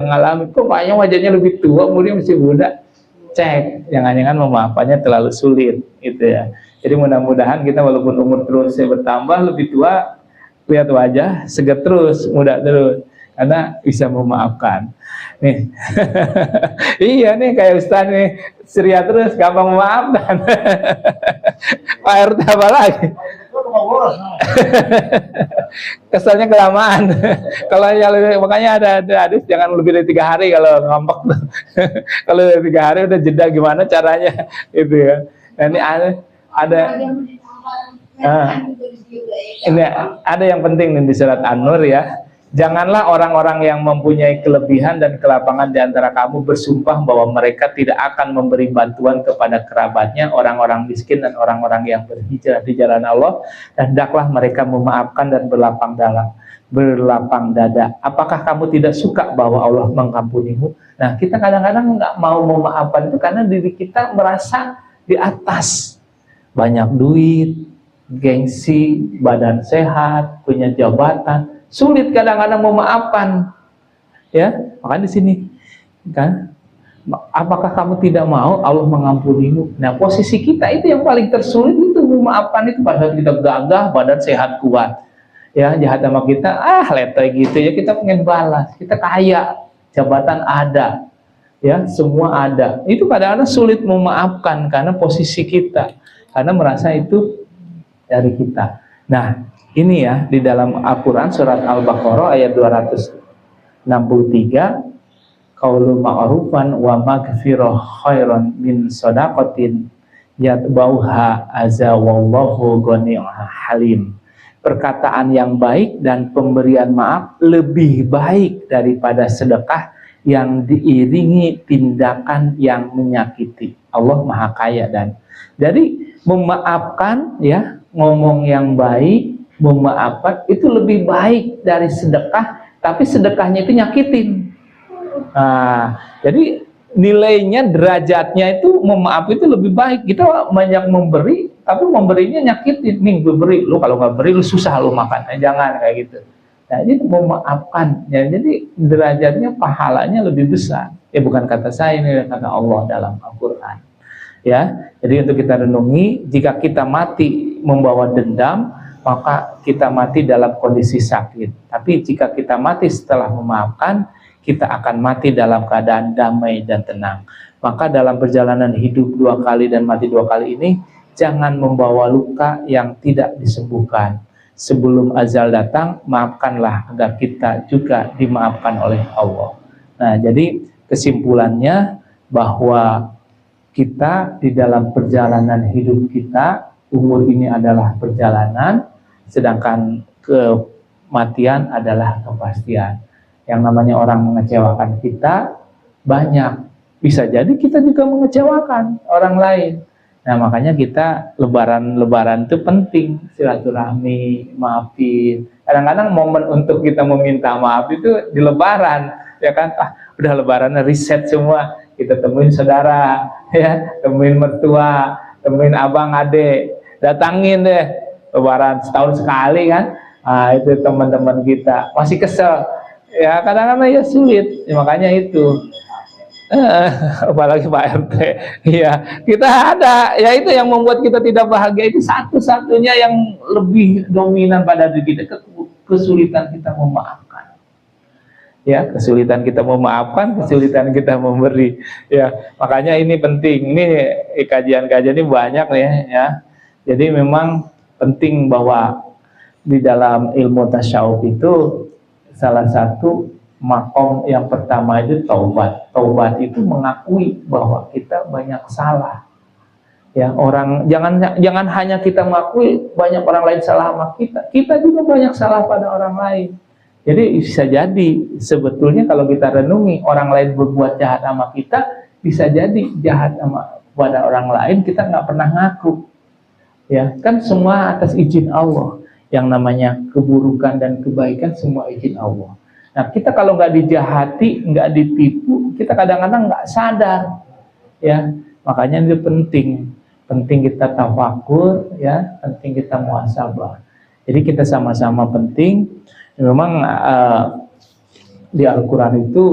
mengalami, kok kayaknya wajahnya lebih tua, umurnya masih muda. Cek, jangan-jangan memaafkannya terlalu sulit, gitu ya. Jadi mudah-mudahan kita walaupun umur terus bertambah, lebih tua, lihat wajah segar terus, muda terus, karena bisa memaafkan. Nih, iya nih kayak Ustaz nih, ceria terus, gampang memaafkan. Pak RT apa lagi? Kesannya kelamaan. Kalau yang lebih, makanya ada hadis jangan lebih dari 3 hari kalau ngambek. Kalau dari 3 hari udah jeda, gimana caranya itu ya. Nah, ini ada ini ada yang penting nih di surat An-Nur ya. Janganlah orang-orang yang mempunyai kelebihan dan kelapangan di antara kamu bersumpah bahwa mereka tidak akan memberi bantuan kepada kerabatnya, orang-orang miskin dan orang-orang yang berhijrah di jalan Allah, dan hendaklah mereka memaafkan dan berlapang dada. Apakah kamu tidak suka bahwa Allah mengampunimu? Nah, kita kadang-kadang nggak mau memaafkan itu karena diri kita merasa di atas, banyak duit, gengsi, badan sehat, punya jabatan. Sulit kadang-kadang memaafkan, ya. Maka di sini kan, apakah kamu tidak mau Allah mengampunimu? Nah, posisi kita itu yang paling tersulit itu memaafkan itu, padahal kita gagah, badan sehat kuat, ya. Jahat sama kita, letoy gitu ya, kita pengen balas, kita kaya, jabatan ada, ya, semua ada. Itu kadang-kadang sulit memaafkan karena posisi kita, karena merasa itu dari kita. Nah, ini ya, di dalam Al-Quran surat Al-Baqarah ayat 263, qaulu ma'rufan wa maghfirah khairan min shadaqatin yatbauha aza wallahu ghaniyyun halim. Perkataan yang baik dan pemberian maaf lebih baik daripada sedekah yang diiringi tindakan yang menyakiti. Allah Maha Kaya. Dan jadi memaafkan, ya, ngomong yang baik, memaafkan itu lebih baik dari sedekah, tapi sedekahnya itu nyakitin. Nah, jadi nilainya, derajatnya itu memaaf itu lebih baik. Kita banyak memberi, tapi memberinya nyakitin. Nih gue beri, lu kalau nggak beri lu susah lu makan. Jangan kayak gitu. Nah, jadi memaafkan, ya, jadi derajatnya, pahalanya lebih besar. Ya, bukan kata saya, ini kata Allah dalam Al-Quran. Ya, jadi untuk kita renungi, jika kita mati membawa dendam, maka kita mati dalam kondisi sakit. Tapi jika kita mati setelah memaafkan, kita akan mati dalam keadaan damai dan tenang. Maka dalam perjalanan hidup 2 kali dan mati 2 kali ini, jangan membawa luka yang tidak disembuhkan. Sebelum ajal datang, maafkanlah agar kita juga dimaafkan oleh Allah. Nah, jadi kesimpulannya bahwa kita di dalam perjalanan hidup kita, umur ini adalah perjalanan, sedangkan kematian adalah kepastian. Yang namanya orang mengecewakan kita banyak, bisa jadi kita juga mengecewakan orang lain. Nah, makanya kita lebaran itu penting, silaturahmi, maafin. Kadang-kadang momen untuk kita meminta maaf itu di lebaran, ya kan? Udah lebaran, reset semua, kita temuin saudara, ya, temuin mertua, temuin abang, adik, datangin deh. Lebaran setahun sekali kan, itu teman-teman kita masih kesel, ya, kadang-kadang ya sulit, ya, makanya itu apalagi Pak RT, ya, kita ada, ya, itu yang membuat kita tidak bahagia, itu satu-satunya yang lebih dominan pada diri kita, kesulitan kita memaafkan, ya, kesulitan kita memaafkan, kesulitan kita memberi, ya, makanya ini penting, ini kajian-kajian ini banyak ya, jadi memang penting bahwa di dalam ilmu tasyawuf itu salah satu makom yang pertama itu taubat. Taubat itu mengakui bahwa kita banyak salah. Ya, orang jangan hanya kita mengakui banyak orang lain salah sama kita. Kita juga banyak salah pada orang lain. Jadi bisa jadi sebetulnya kalau kita renungi, orang lain berbuat jahat sama kita, bisa jadi jahat sama pada orang lain kita nggak pernah ngaku. Ya, kan semua atas izin Allah. Yang namanya keburukan dan kebaikan semua izin Allah. Nah, kita kalau nggak dijahati, nggak ditipu, kita kadang-kadang nggak sadar. Ya, makanya itu penting kita tafakur, ya, penting kita muhasabah. Jadi kita sama-sama penting. Memang di Al-Quran itu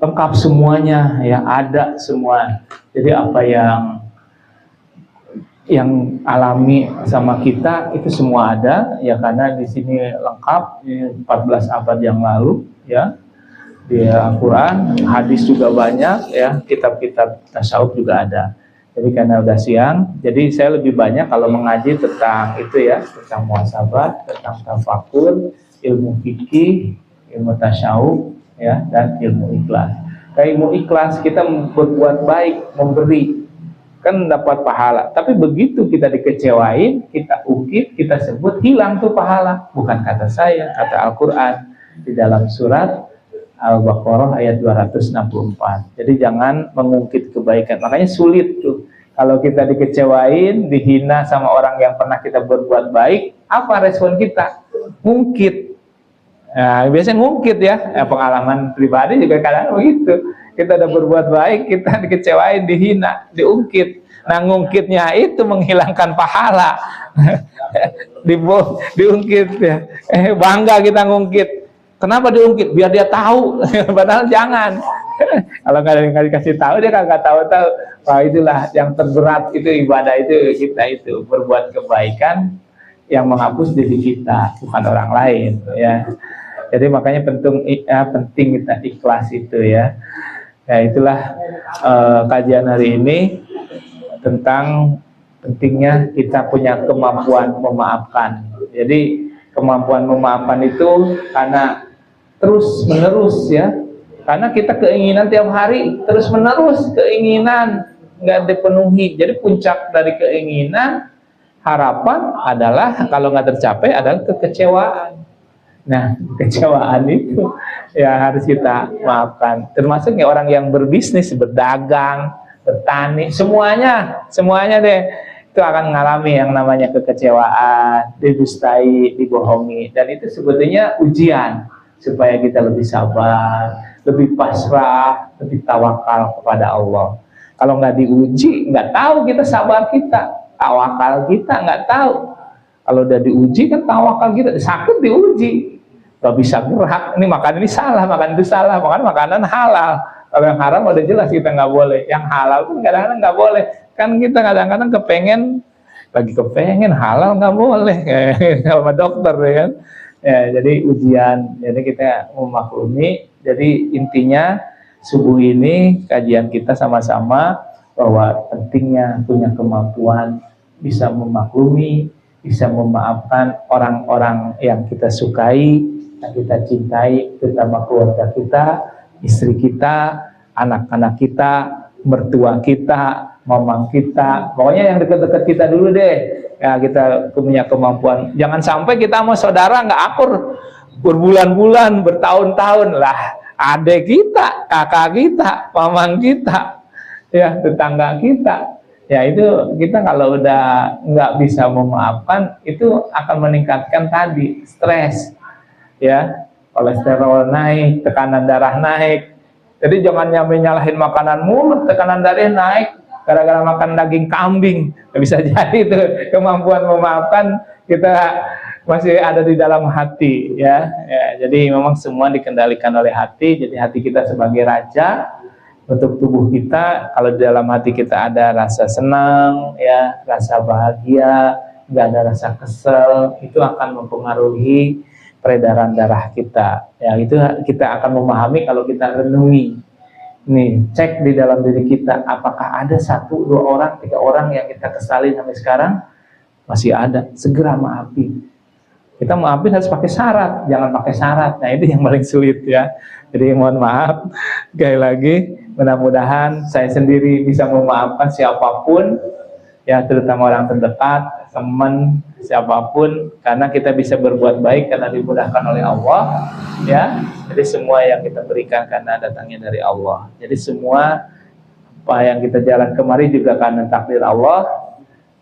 lengkap semuanya ya, ada semua. Jadi apa yang alami sama kita itu semua ada ya, karena di sini lengkap, ini 14 abad yang lalu ya, di Al-Quran, hadis juga banyak ya, kitab-kitab tasawuf juga ada. Jadi karena udah siang, jadi saya lebih banyak kalau mengaji tentang itu ya, tentang muhasabah, tentang tafakur, ilmu fikih, ilmu tasawuf ya, dan ilmu ikhlas. Kayak ilmu ikhlas, kita berbuat baik, memberi, kan dapat pahala. Tapi begitu kita dikecewain, kita ukit, kita sebut, hilang tuh pahala. Bukan kata saya, kata Al-Quran di dalam surat Al-Baqarah ayat 264. Jadi jangan mengungkit kebaikan. Makanya sulit tuh kalau kita dikecewain, dihina sama orang yang pernah kita berbuat baik, apa respon kita? Ngungkit. Nah, biasanya ngungkit ya. Pengalaman pribadi juga kadang begitu. Kita udah berbuat baik, kita dikecewain, dihina, diungkit. Nah, ngungkitnya itu menghilangkan pahala. Diungkit ya. Bangga kita ngungkit. Kenapa diungkit? Biar dia tahu. Padahal jangan. Kalau nggak dikasih tahu, dia nggak tahu-tahu. Wah, itulah yang terberat itu ibadah itu, kita itu berbuat kebaikan yang menghapus diri kita, bukan orang lain ya. Jadi makanya penting kita ikhlas itu ya. Ya itulah kajian hari ini tentang pentingnya kita punya kemampuan memaafkan. Jadi kemampuan memaafkan itu karena terus menerus ya, karena kita keinginan tiap hari terus menerus, keinginan nggak dipenuhi. Jadi puncak dari keinginan, harapan adalah kalau nggak tercapai adalah kekecewaan. Nah, kekecewaan itu ya harus kita maafkan. Termasuk ya orang yang berbisnis, berdagang, bertani, semuanya deh itu akan mengalami yang namanya kekecewaan, didustai, dibohongi, dan itu sebetulnya ujian supaya kita lebih sabar, lebih pasrah, lebih tawakal kepada Allah. Kalau nggak diuji, nggak tahu kita sabar kita, tawakal kita nggak tahu. Kalau udah diuji kan tawakal kita, sakit diuji, nggak bisa gerak, ini makan ini salah, makan itu salah, makan makanan halal. Kalau yang haram udah jelas kita nggak boleh, yang halal pun kadang-kadang nggak boleh. Kan kita kadang-kadang kepengen halal nggak boleh, sama dokter ya kan. Ya, jadi ujian, jadi kita memaklumi. Jadi intinya subuh ini kajian kita sama-sama bahwa pentingnya punya kemampuan bisa memaklumi, bisa memaafkan orang-orang yang kita sukai, yang kita cintai, terutama keluarga kita, istri kita, anak-anak kita, mertua kita, mamang kita, pokoknya yang dekat-dekat kita dulu deh. Ya, kita punya kemampuan. Jangan sampai kita sama saudara nggak akur berbulan-bulan, bertahun-tahun lah. Adik kita, kakak kita, mamang kita, ya tetangga kita. Ya itu kita kalau udah nggak bisa memaafkan, itu akan meningkatkan tadi stres, ya, kolesterol naik, tekanan darah naik. Jadi jangan nyalahin makanan mulu, tekanan darah naik gara-gara makan daging kambing. Bisa jadi itu kemampuan memaafkan kita masih ada di dalam hati ya. Jadi memang semua dikendalikan oleh hati. Jadi hati kita sebagai raja untuk tubuh kita. Kalau di dalam hati kita ada rasa senang ya, rasa bahagia, nggak ada rasa kesel, itu akan mempengaruhi peredaran darah kita. Ya, itu kita akan memahami kalau kita renungi. Nih, cek di dalam diri kita, apakah ada 1, 2 orang, 3 orang yang kita kesalin sampai sekarang? Masih ada, segera maafi. Kita maafin harus pakai syarat, jangan pakai syarat. Nah, itu yang paling sulit ya. Jadi mohon maaf, sekali lagi, mudah-mudahan saya sendiri bisa memaafkan siapapun, ya terutama orang terdekat, teman, siapapun, karena kita bisa berbuat baik karena dimudahkan oleh Allah, ya. Jadi semua yang kita berikan karena datangnya dari Allah. Jadi semua apa yang kita jalan kemari juga karena takdir Allah,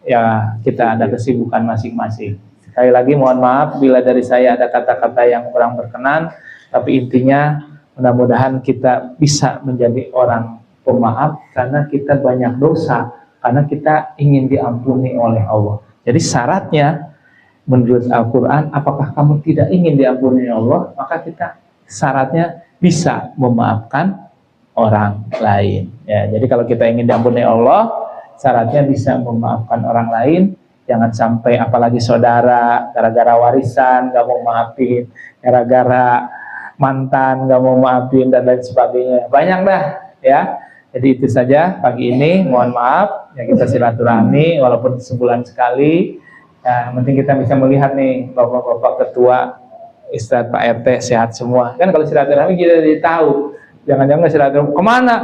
ya kita ada kesibukan masing-masing. Sekali lagi mohon maaf bila dari saya ada kata-kata yang kurang berkenan, tapi intinya mudah-mudahan kita bisa menjadi orang pemaaf karena kita banyak dosa, karena kita ingin diampuni oleh Allah. Jadi syaratnya menurut Al-Quran, apakah kamu tidak ingin diampuni Allah, maka kita syaratnya bisa memaafkan orang lain. Ya, jadi kalau kita ingin diampuni Allah, syaratnya bisa memaafkan orang lain. Jangan sampai apalagi saudara gara-gara warisan nggak mau maafin, gara-gara mantan nggak mau maafin dan lain sebagainya. Banyak dah ya. Jadi itu saja pagi ini. Mohon maaf ya, kita silaturahmi walaupun sebulan sekali. Ya, yang penting kita bisa melihat nih bapak-bapak ketua Ustadz Pak RT sehat semua. Kan kalau silaturahmi kita jadi tahu. Jangan-jangan silaturahmi kemana?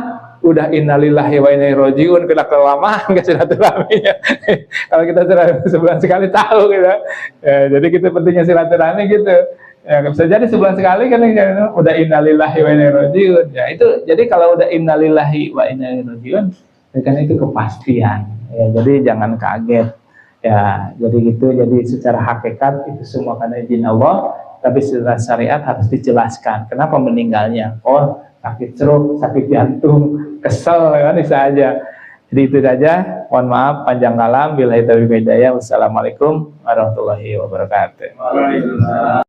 Udah innalillahi wa inna ilaihi rajiun, kena kelamaan ke silaturahminya. Kalau kita silaturahmi sebulan sekali tahu gitu. Ya, jadi kita pentingnya silaturahmi gitu. Ya, bisa jadi sebulan sekali kan udah innalillahi wa inna ilaihi rajiun. Ya itu jadi kalau udah innalillahi wa inna ilaihi rajiun, kan itu kepastian. Ya, jadi jangan kaget. Ya, jadi gitu. Jadi secara hakikat itu semua karena izin Allah, tapi secara syariat harus dijelaskan. Kenapa meninggalnya? Oh, sakit stroke, sakit jantung, kesel kan bisa aja. Jadi itu saja. Mohon maaf panjang kalam. Billahi taufiq wal hidayah. Wassalamualaikum warahmatullahi wabarakatuh.